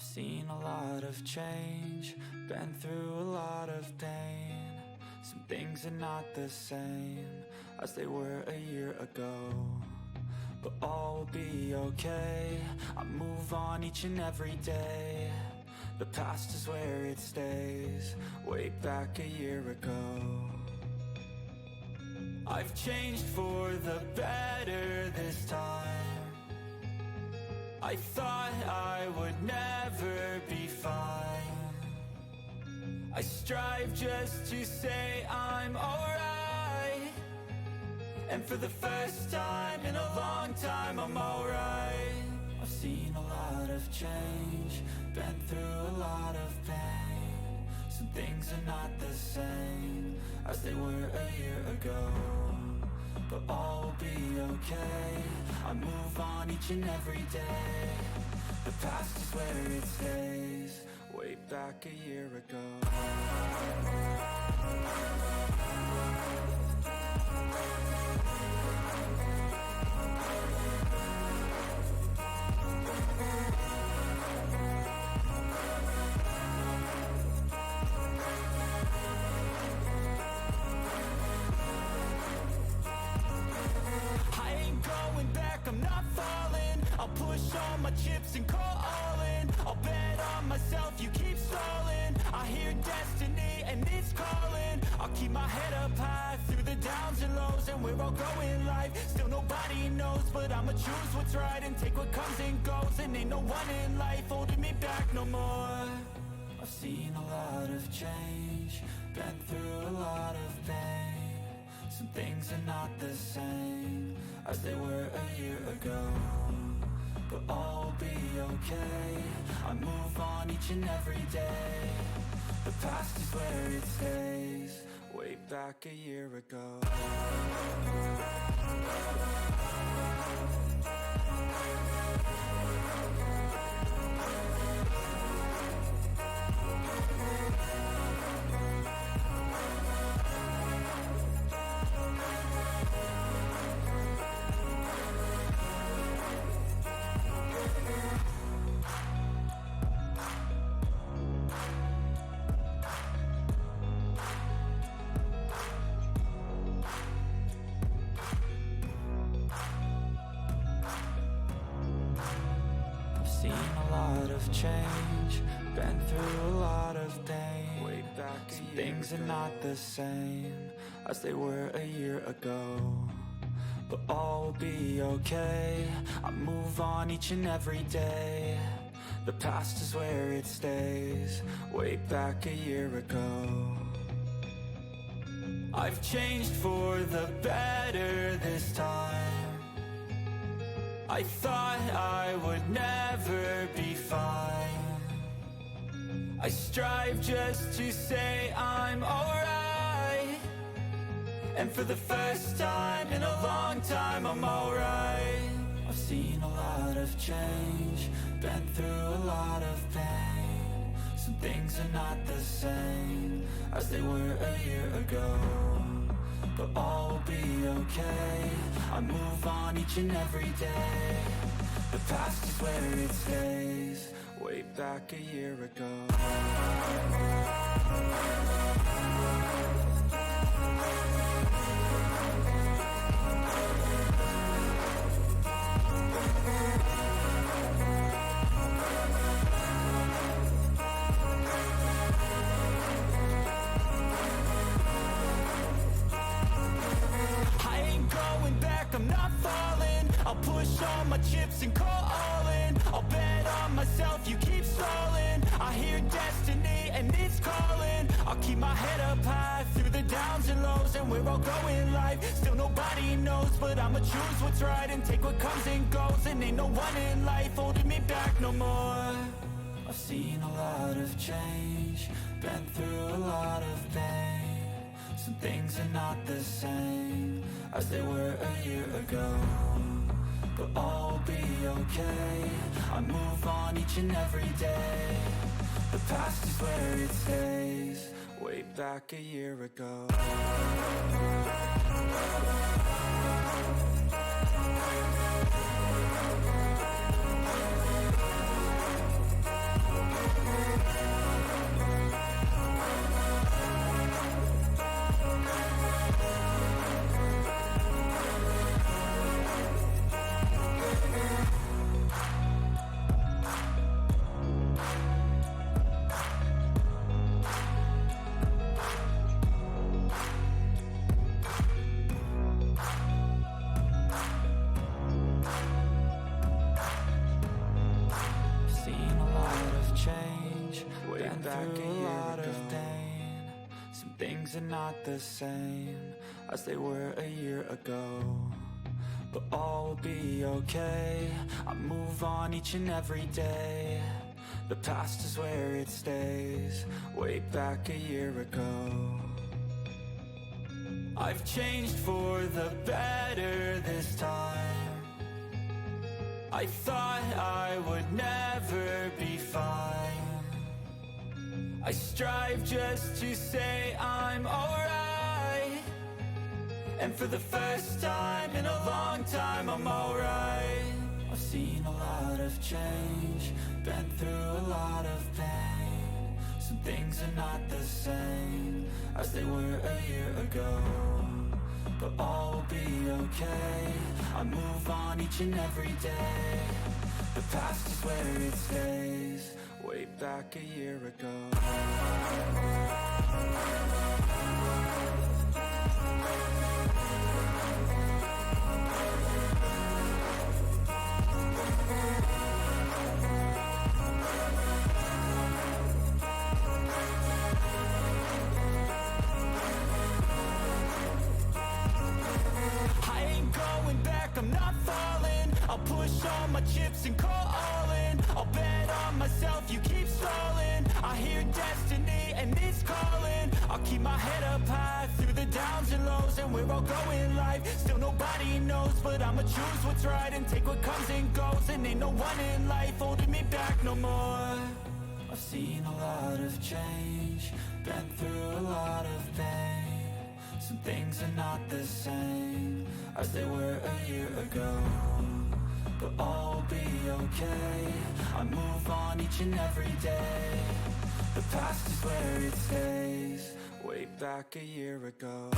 I've seen a lot of change, been through a lot of pain. Some things are not the same as they were a year ago, but all will be okay. I move on each and every day. The past is where it stays, way back a year ago. I've changed for the better this time. I thought I would never be fine. I strive just to say I'm alright, and for the first time in a long time I'm alright. I've seen a lot of change, been through a lot of pain. Some things are not the same as they were a year ago, but all will be okay. I move on each and every day. The past is where it stays, way back a year ago. I'll push all my chips and call all in. I'll bet on myself, you keep stalling. I hear destiny and it's calling. I'll keep my head up high through the downs and lows, and we're all going life. Still nobody knows, but I'ma choose what's right and take what comes and goes. And ain't no one in life holding me back no more. I've seen a lot of change, been through a lot of pain. Some things are not the same as they were a year ago, but all will be okay. I move on each and every day. The past is where it stays, way back a year ago. Change, been through a lot of pain. Way back some things are not the same as they were a year ago, but all will be okay. I move on each and every day. The past is where it stays, way back a year ago. I've changed for the better this time. I thought I would never be fine. I strive just to say I'm alright, and for the first time in a long time I'm alright. I've seen a lot of change, been through a lot of pain. Some things are not the same as they were a year ago, but all will be okay. I move on each and every day. The past is where it stays, way back a year ago. I'm not falling. I'll push all my chips and call all in. I'll bet on myself, you keep stalling. I hear destiny and it's calling. I'll keep my head up high through the downs and lows, and we're all going life. Still nobody knows, but I'ma choose what's right and take what comes and goes. And ain't no one in life holding me back no more. I've seen a lot of change, been through a lot of pain. Some things are not the same as they were a year ago, but all will be okay. I move on each and every day. The past is where it stays, way back a year ago. been through a lot of pain. Some things are not the same as they were a year ago, but all will be okay. I move on each and every day. The past is where it stays, way back a year ago. I've changed for the better this time. I thought I would never be fine. I strive just to say I'm alright, and for the first time in a long time I'm alright. I've seen a lot of change, been through a lot of pain. Some things are not the same as they were a year ago, but all will be okay. I move on each and every day. The past is where it stays, way back a year ago. I'm not falling, I'll push all my chips and call all in. I'll bet on myself, you keep stalling. I hear destiny and it's calling. I'll keep my head up high through the downs and lows, and we're all going life. Still nobody knows, but I'ma choose what's right and take what comes and goes. And ain't no one in life holding me back no more. I've seen a lot of change, been through a lot of pain. Some things are not the same as they were a year ago, but all will be okay. I move on each and every day. The past is where it stays, way back a year ago.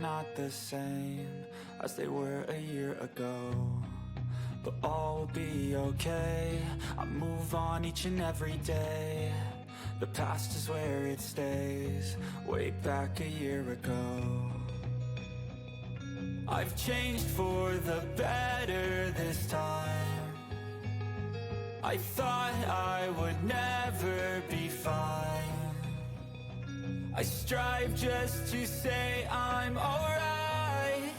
Not the same as they were a year ago, but all will be okay. I move on each and every day. The past is where it stays, way back a year ago. I've changed for the better this time. I thought I would never be fine. I strive just to say I'm alright,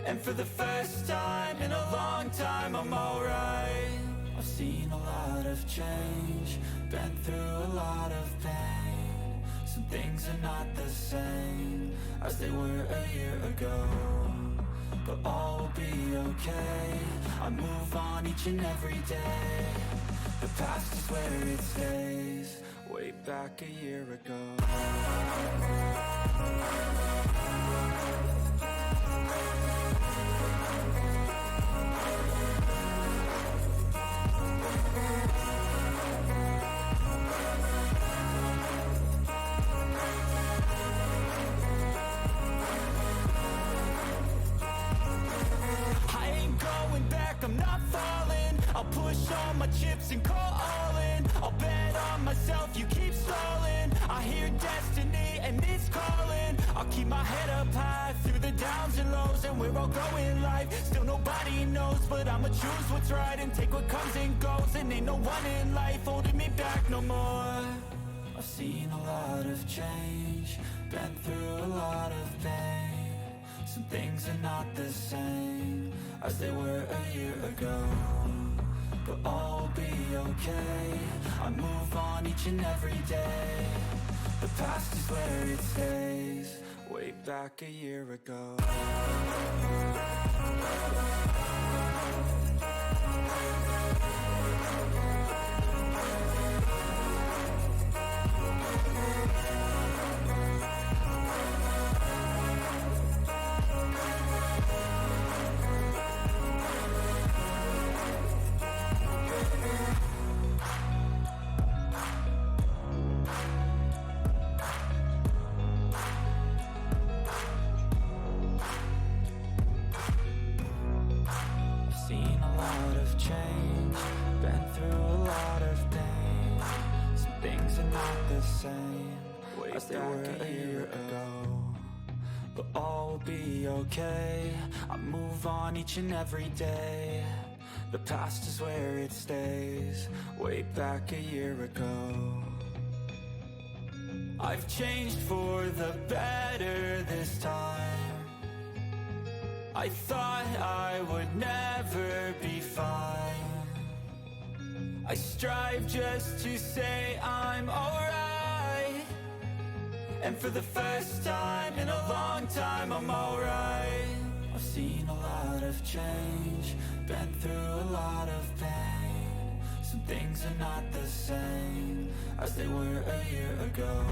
and for the first time in a long time I'm alright. I've seen a lot of change, been through a lot of pain. Some things are not the same as they were a year ago, but all will be okay. I move on each and every day. The past is where it stays, way back a year ago. I ain't going back, I'm not falling. I'll push all my chips and call all in. I'll bet on myself, you keep stalling. I hear destiny and it's calling. I'll keep my head up high through the downs and lows, and we're all growing life. Still nobody knows, but I'ma choose what's right and take what comes and goes. And ain't no one in life holding me back no more. I've seen a lot of change, been through a lot of pain. Some things are not the same as they were a year ago, but all will be okay. I move on each and every day. The past is where it stays, way back a year ago. change, been through a lot of pain. Some things are not the same as they were a year ago, but all will be okay. I move on each and every day. The past is where it stays, way back a year ago. I've changed for the better this time. I thought I would never be fine. I strive just to say I'm alright, and for the first time in a long time I'm alright. I've seen a lot of change, been through a lot of pain. Some things are not the same as they were a year ago,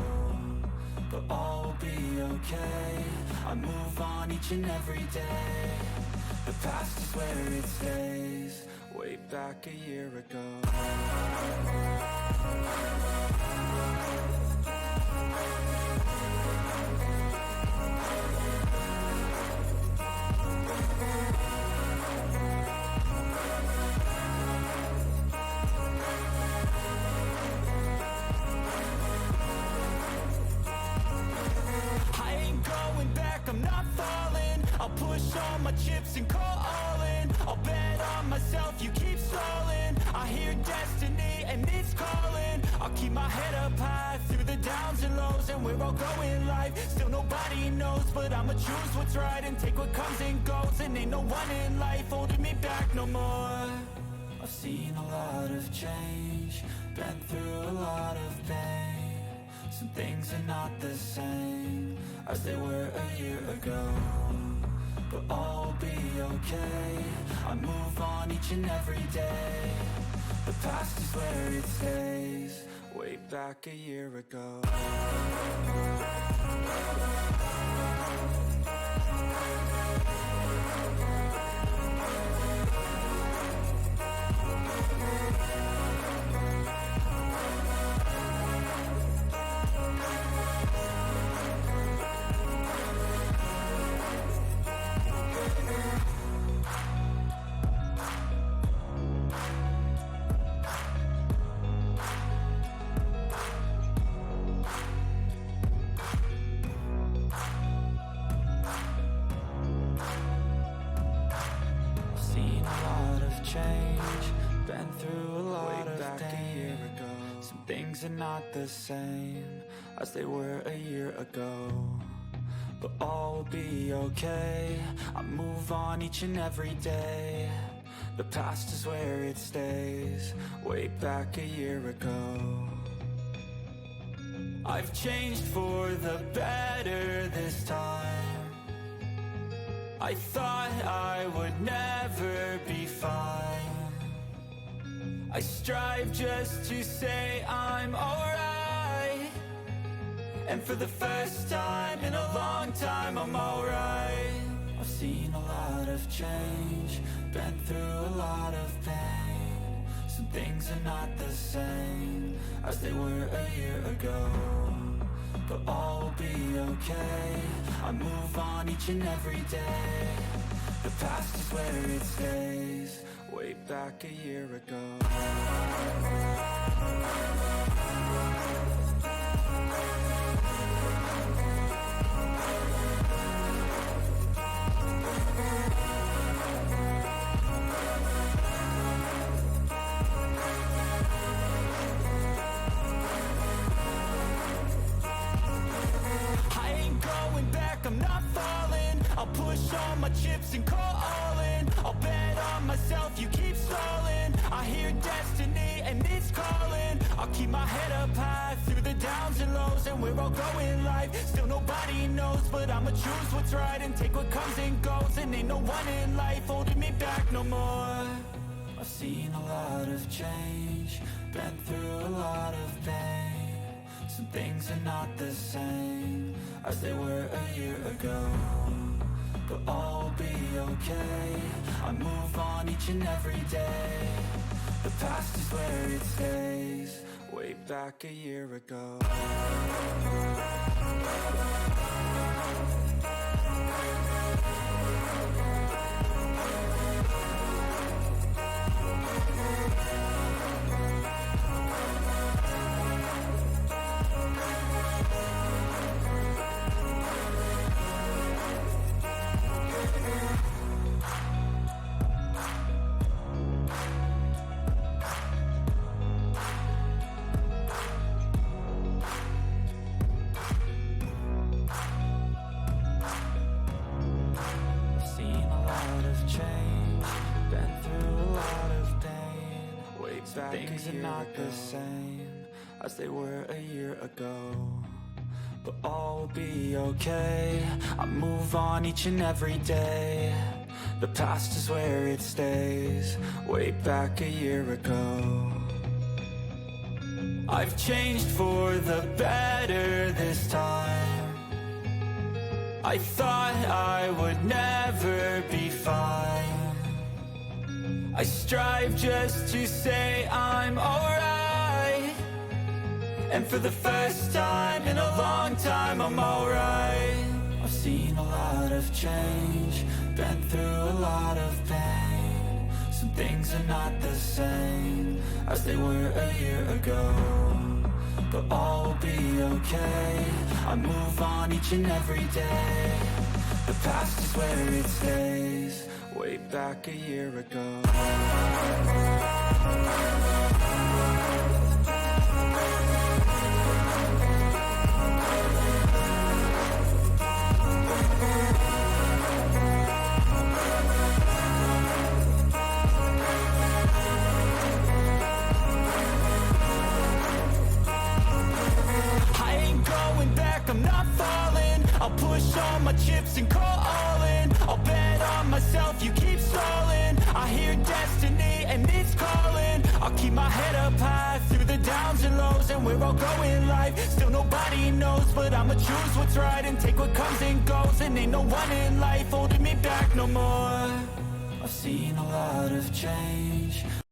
but all will be okay. I move on each and every day. The past is where it stays, way back a year ago. I'll push all my chips and call all in. I'll bet on myself, you keep stalling. I hear destiny and it's calling. I'll keep my head up high through the downs and lows, and we're all going life. Still nobody knows, but I'ma choose what's right and take what comes and goes. And ain't no one in life holding me back no more. I've seen a lot of change, been through a lot of pain. Some things are not the same as they were a year ago, but all will be okay. I move on each and every day. The past is where it stays, way back a year ago. Things are not the same as they were a year ago, but all will be okay. I move on each and every day. The past is where it stays, way back a year ago. I've changed for the better this time. I thought I would never be fine. I strive just to say I'm alright, and for the first time in a long time I'm alright. I've seen a lot of change, been through a lot of pain. Some things are not the same as they were a year ago, but all will be okay. I move on each and every day. The past is where it stays, way back a year ago. I'll push all my chips and call all in. I'll bet on myself, you keep stalling. I hear destiny and it's calling. I'll keep my head up high through the downs and lows, and we're all going life. Still nobody knows, but I'ma choose what's right and take what comes and goes. And ain't no one in life holding me back no more. I've seen a lot of change, been through a lot of pain. Some things are not the same as they were a year ago, but all will be okay. I move on each and every day. The past is where it stays, way back a year ago. Things are not the same as they were a year ago, but all will be okay. I move on each and every day. The past is where it stays, way back a year ago. I've changed for the better this time. I thought I would never be fine. I strive just to say I'm alright, and for the first time in a long time I'm alright. I've seen a lot of change, been through a lot of pain. Some things are not the same as they were a year ago, but all will be okay. I move on each and every day. The past is where it stays, way back a year ago. I'll push all my chips and call all in. I'll bet on myself, you keep stalling. I hear destiny and it's calling. I'll keep my head up high through the downs and lows, and we're all going life. Still nobody knows, but I'ma choose what's right and take what comes and goes. And ain't no one in life holding me back no more. I've seen a lot of change.